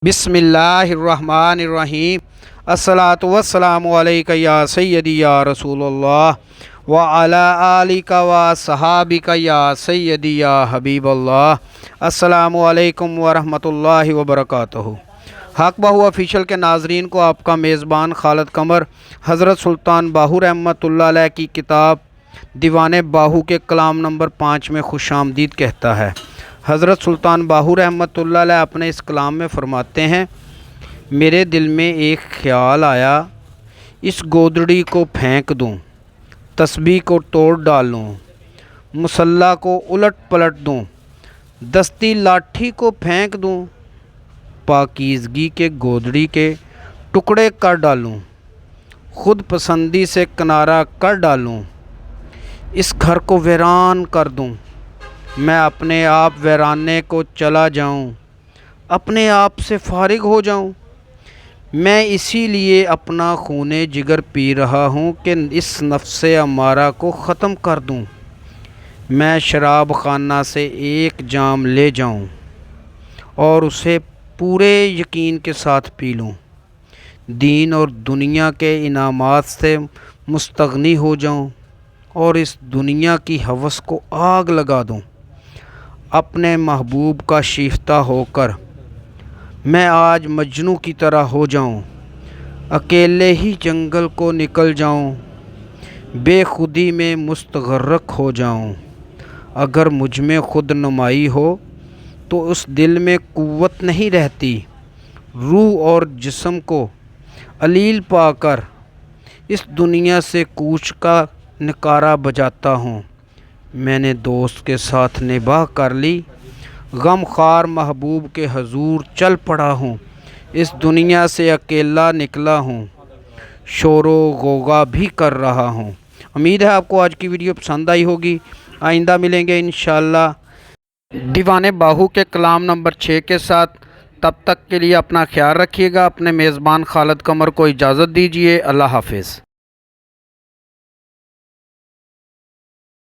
बिस्मिल्लाहिर्रहमानिर्रहीम। अस्सलातु वस्सलामु अलैका या सय्यदी या रसूलल्लाह व अला आलिका व सहाबिका या सय्यदी या हबीबल्लाह। अस्सलामु अलैकुम व रहमतुल्लाहि व बरकातुहू। हक बाहू ऑफिशियल के नाजरीन को आपका मेज़बान खालिद कमर हज़रत सुल्तान बाहू रहमतुल्लाह अलैह की किताब दीवान बाहू के कलाम नंबर 5 में खुशामदीद कहता है। हज़रत सुल्तान बाहू रहमतुल्लाह अलैह अपने इस कलाम में फरमाते हैं, मेरे दिल में एक ख़्याल आया, इस गोदड़ी को फेंक दूं, तस्बीह को तोड़ डालूं, मुसल्ला को उलट पलट दूं, दस्ती लाठी को फेंक दूं, पाकीज़गी के गोदड़ी के टुकड़े कर डालूं, खुद पसंदी से किनारा कर डालूं, इस घर को वीरान कर दूं, मैं अपने आप वीराने को चला जाऊं, अपने आप से फारिग हो जाऊं। मैं इसीलिए अपना खूने जिगर पी रहा हूं कि इस नफ्से अमारा को ख़त्म कर दूं। मैं शराब खाना से एक जाम ले जाऊं और उसे पूरे यकीन के साथ पी लूं। दीन और दुनिया के इनामात से मुस्तगनी हो जाऊं और इस दुनिया की हवस को आग लगा दूं। अपने महबूब का शिफ्ता होकर मैं आज मजनू की तरह हो जाऊं, अकेले ही जंगल को निकल जाऊं, बेखुदी में मुस्तगर्रक हो जाऊं। अगर मुझ में खुद नुमाई हो तो उस दिल में कुव्वत नहीं रहती। रूह और जिस्म को अलील पाकर इस दुनिया से कूच का नकारा बजाता हूँ। मैंने दोस्त के साथ निभाह कर ली, गमखार महबूब के हजूर चल पड़ा हूँ। इस दुनिया से अकेला निकला हूँ, शोरो गोगा भी कर रहा हूँ। उम्मीद है आपको आज की वीडियो पसंद आई होगी। आइंदा मिलेंगे इंशाअल्लाह दीवाने बाहू के कलाम नंबर 6 के साथ। तब तक के लिए अपना ख्याल रखिएगा। अपने मेज़बान खालिद कमर को इजाज़त दीजिए। अल्लाह हाफिज़।